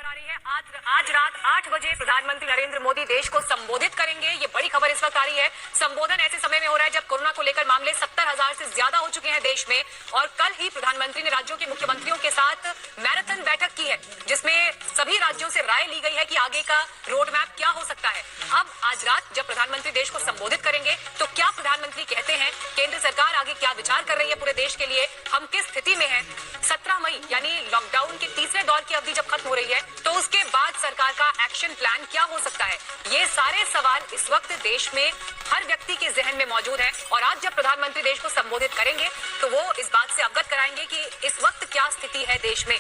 आ रही है। आज रात 8 बजे प्रधानमंत्री नरेंद्र मोदी देश को संबोधित करेंगे। ये बड़ी खबर इस वक्त आ रही है। संबोधन ऐसे समय में हो रहा है जब कोरोना को लेकर मामले 70,000 से ज्यादा हो चुके हैं देश में, और कल ही प्रधानमंत्री ने राज्यों के मुख्यमंत्रियों के साथ मैराथन बैठक की है, जिसमें सभी राज्यों से राय ली गई है कि आगे का रोड मैप क्या हो सकता है। अब आज रात जब प्रधानमंत्री देश को संबोधित करेंगे तो क्या प्रधानमंत्री कहते हैं, केंद्र सरकार आगे क्या विचार कर रही है पूरे देश के लिए, हम किस स्थिति में हैं, 17 मई यानी लॉकडाउन के तीसरे दौर की अवधि जब खत्म हो रही है तो उसके बाद सरकार का एक्शन प्लान क्या हो सकता है, ये सारे सवाल इस वक्त देश में हर व्यक्ति के जहन में मौजूद है। और आज जब प्रधानमंत्री देश को संबोधित करेंगे तो वो इस बात से अवगत कराएंगे कि इस वक्त क्या स्थिति है देश में।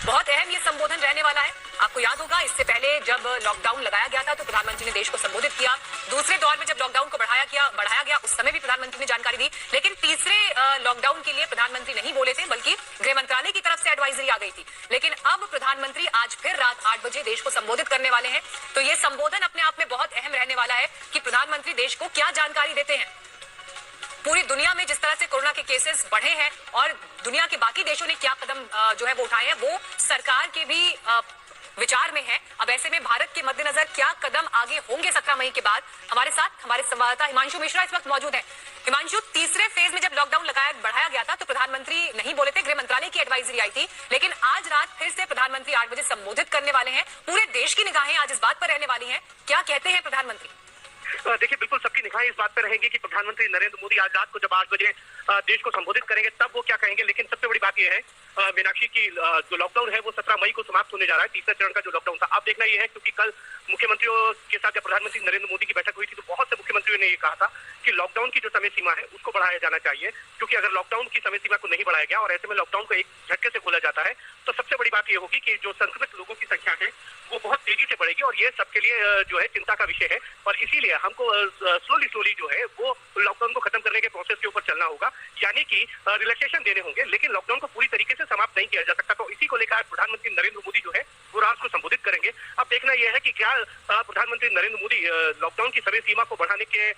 बहुत अहम ये संबोधन रहने वाला है। आपको याद होगा इससे पहले जब लॉकडाउन लगाया गया था तो प्रधानमंत्री ने देश को संबोधित किया। दूसरे दौर में जब लॉकडाउन को बढ़ाया गया उस समय भी प्रधानमंत्री ने जानकारी दी, लेकिन तीसरे लॉकडाउन के लिए प्रधानमंत्री नहीं बोले थे, बल्कि गृह मंत्रालय की तरफ से एडवाइजरी आ गई थी। लेकिन अब प्रधानमंत्री आज फिर रात 8 बजे देश को संबोधित करने वाले हैं, तो ये संबोधन अपने आप में बहुत अहम रहने वाला है कि प्रधानमंत्री देश को क्या जानकारी देते हैं। पूरी दुनिया में जिस तरह से कोरोना के केसेस बढ़े हैं और दुनिया के बाकी देशों ने क्या कदम जो है वो उठाए हैं, वो सरकार के भी विचार में है। अब ऐसे में भारत के मद्देनजर क्या कदम आगे होंगे 17 मई के बाद, हमारे साथ हमारे संवाददाता हिमांशु मिश्रा इस वक्त मौजूद हैं। हिमांशु, तीसरे फेज में जब लॉकडाउन बढ़ाया गया था तो प्रधानमंत्री नहीं बोले थे, गृह मंत्रालय की एडवाइजरी आई थी, लेकिन आज रात फिर से प्रधानमंत्री 8 बजे संबोधित करने वाले हैं। पूरे देश की निगाहें आज इस बात पर रहने वाली हैं, क्या कहते हैं प्रधानमंत्री? देखिए, बिल्कुल सबकी निगाहें इस बात पर रहेंगी कि प्रधानमंत्री नरेंद्र मोदी आज रात को जब 8 बजे देश को संबोधित करेंगे तब वो क्या कहेंगे। लेकिन सबसे बड़ी बात यह है मीनाक्षी की जो लॉकडाउन है वो 17 मई को समाप्त होने जा रहा है, तीसरे चरण का जो लॉकडाउन था। अब देखना यह है क्योंकि कल मुख्यमंत्रियों के साथ जब प्रधानमंत्री नरेंद्र मोदी की बैठक हुई थी तो बहुत से मुख्यमंत्रियों ने ये कहा था कि लॉकडाउन की जो समय सीमा है उसको बढ़ाया जाना चाहिए, क्योंकि अगर लॉकडाउन की समय सीमा को नहीं बढ़ाया गया और ऐसे में लॉकडाउन को एक झटके से खोला जाता है तो सबसे बड़ी बात यह होगी कि जो संक्रमित लोगों की संख्या है वो बहुत तेजी से बढ़ेगी, और ये सबके लिए जो है चिंता का विषय है। और इसीलिए हमको स्लोली जो है वो लॉकडाउन को खत्म करने के प्रोसेस के ऊपर चलना होगा, यानी कि रिलैक्सेशन देने होंगे, लेकिन लॉकडाउन को पूरी तरीके से समाप्त नहीं किया जा सकता। तो इसी को लेकर प्रधानमंत्री नरेंद्र मोदी जो है वो रात को संबोधित करेंगे। अब देखना यह है कि क्या प्रधानमंत्री नरेंद्र मोदी लॉकडाउन की समय सीमा को बढ़ाने के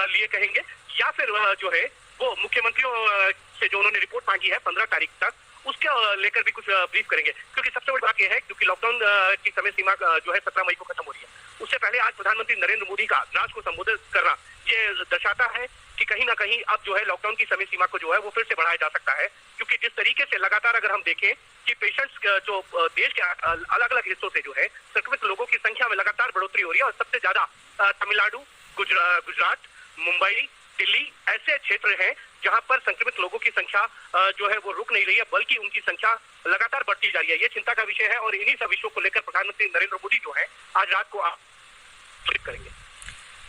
लिए कहेंगे, या फिर जो है वो मुख्यमंत्रियों से जो उन्होंने रिपोर्ट मांगी है 15 तारीख तक उसके लेकर भी कुछ ब्रीफ करेंगे। क्योंकि सबसे बड़ी बात यह है क्योंकि लॉकडाउन की समय सीमा जो है 17 मई को खत्म हो रही है, उससे पहले आज प्रधानमंत्री नरेंद्र मोदी का राष्ट्र को संबोधित करना ये दर्शाता है कि कहीं ना कहीं अब जो है लॉकडाउन की समय सीमा को जो है वो फिर से बढ़ाया जा सकता है। क्योंकि जिस तरीके से लगातार अगर हम देखें कि पेशेंट्स जो देश के अलग अलग हिस्सों से जो है संक्रमित लोगों की संख्या में लगातार बढ़ोतरी हो रही है, और सबसे ज्यादा तमिलनाडु, गुजरात, मुंबई, दिल्ली ऐसे क्षेत्र हैं जहां पर संक्रमित लोगों की संख्या जो है वो रुक नहीं रही है, बल्कि उनकी संख्या लगातार बढ़ती जा रही है। ये चिंता का विषय है और इन्हीं सब विषयों को लेकर प्रधानमंत्री नरेंद्र मोदी जो है आज रात को करेंगे।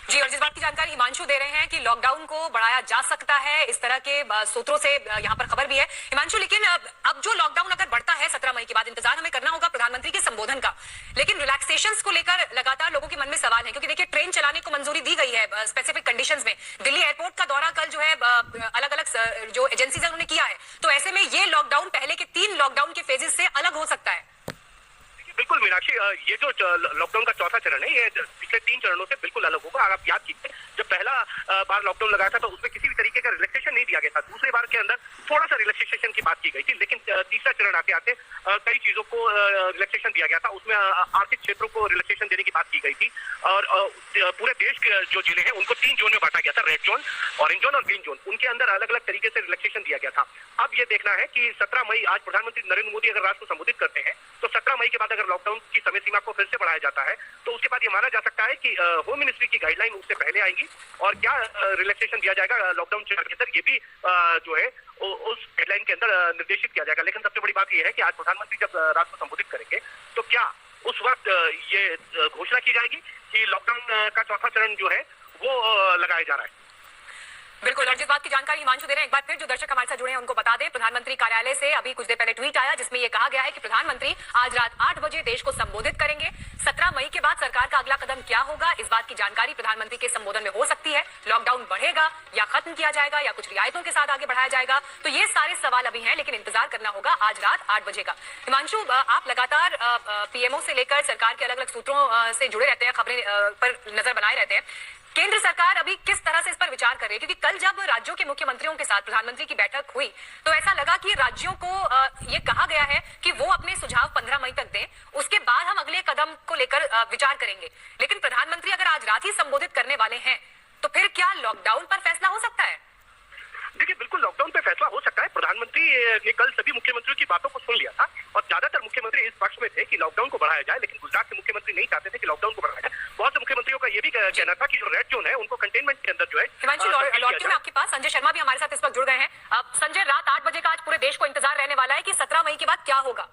जी, और जिस बात की जानकारी हिमांशु दे रहे हैं कि लॉकडाउन को बढ़ाया जा सकता है, इस तरह के सूत्रों से यहाँ पर खबर भी है हिमांशु। लेकिन अब जो लॉकडाउन अगर बढ़ता है 17 मई के बाद, इंतजार हमें करना होगा प्रधानमंत्री के संबोधन का, लेकिन रिलैक्सेशंस को लेकर लगातार लोगों के मन में सवाल है। क्योंकि देखिए, ट्रेन चलाने को मंजूरी दी गई है स्पेसिफिक कंडीशंस में। दिल्ली एयरपोर्ट का दौरा कल जो है अलग अलग जो एजेंसीज है उन्होंने किया है, तो ऐसे में ये लॉकडाउन पहले के 3 लॉकडाउन के फेजेस से अलग हो सकता है। बिल्कुल मीनाक्षी, ये जो लॉकडाउन का चौथा चरण है ये पिछले 3 चरणों से बिल्कुल अलग होगा। अगर आप याद कीजिए, जब पहला बार लॉकडाउन लगाया था तो उसमें किसी भी तरीके का रिलैक्सेशन नहीं दिया गया था। दूसरे बार के अंदर थोड़ा सा रिलैक्सेशन की बात की गई थी, लेकिन तीसरा चरण आते आते कई चीजों को रिलैक्सेशन दिया गया था। उसमें आर्थिक क्षेत्रों को रिलैक्सेशन देने की बात की गई थी, और पूरे देश के जो जिले हैं उनको 3 जोन में बांटा गया था, रेड जोन, ऑरेंज जोन और ग्रीन जोन। उनके अंदर अलग अलग तरीके से रिलैक्सेशन दिया गया था। अब ये देखना है कि 17 मई आज प्रधानमंत्री नरेंद्र मोदी अगर राष्ट्र को संबोधित करते हैं तो 17 मई के बाद अगर लॉकडाउन की समय सीमा को फिर से बढ़ाया जाता है तो उसके बाद ये माना जा सकता है कि होम मिनिस्ट्री की गाइडलाइन उससे पहले आएंगी, और क्या रिलैक्सेशन दिया जाएगा लॉकडाउन चरण के अंदर ये भी जो है उस गाइडलाइन के अंदर निर्देशित किया जाएगा। लेकिन सबसे बड़ी बात यह है कि आज प्रधानमंत्री जब राष्ट्र को संबोधित करेंगे तो क्या उस वक्त ये घोषणा की जाएगी कि लॉकडाउन का चौथा चरण जो है वो लगाया जा रहा है। बिल्कुल, और जिस बात की जानकारी हिमांशु दे रहे हैं, एक बार फिर जो दर्शक हमारे साथ जुड़े हैं उनको बता दें, प्रधानमंत्री कार्यालय से अभी कुछ देर पहले ट्वीट आया जिसमें यह कहा गया है कि प्रधानमंत्री आज रात 8 बजे देश को संबोधित करेंगे। 17 मई के बाद सरकार का अगला कदम क्या होगा, इस बात की जानकारी प्रधानमंत्री के संबोधन में हो सकती है। लॉकडाउन बढ़ेगा या खत्म किया जाएगा या कुछ रियायतों के साथ आगे बढ़ाया जाएगा, तो ये सारे सवाल अभी हैं, लेकिन इंतजार करना होगा आज रात 8 बजे का। हिमांशु, आप लगातार पीएमओ से लेकर सरकार के अलग अलग सूत्रों से जुड़े रहते हैं, खबरें पर नजर बनाए रहते हैं। केंद्र सरकार अभी किस तरह से इस पर विचार कर रही है? क्योंकि कल जब राज्यों के मुख्यमंत्रियों के साथ प्रधानमंत्री की बैठक हुई तो ऐसा लगा कि राज्यों को ये कहा गया है कि वो अपने सुझाव 15 मई तक दें, उसके कदम को लेकर विचार करेंगे। लेकिन प्रधानमंत्री अगर आज रात ही संबोधित करने वाले हैं तो फिर क्या लॉकडाउन पर फैसला हो सकता है? देखिए, बिल्कुल लॉकडाउन पे फैसला हो सकता है। प्रधानमंत्री ने कल सभी मुख्यमंत्रियों की बातों को सुन लिया था और ज्यादातर मुख्यमंत्री इस पक्ष में थे कि लॉकडाउन को बढ़ाया जाए, लेकिन गुजरात के मुख्यमंत्री नहीं चाहते थे कि लॉकडाउन को बढ़ाया जाए। बहुत से मुख्यमंत्रियों का ये भी कहना था कि जो रेड जोन है उनको कंटेनमेंट के अंदर जो है। हिमांशु, लौटती हूं आपके पास। संजय शर्मा भी हमारे साथ इस वक्त जुड़ गए हैं। अब संजय, रात 8 बजे का आज पूरे देश को इंतजार रहने वाला है कि 17 मई के बाद क्या होगा।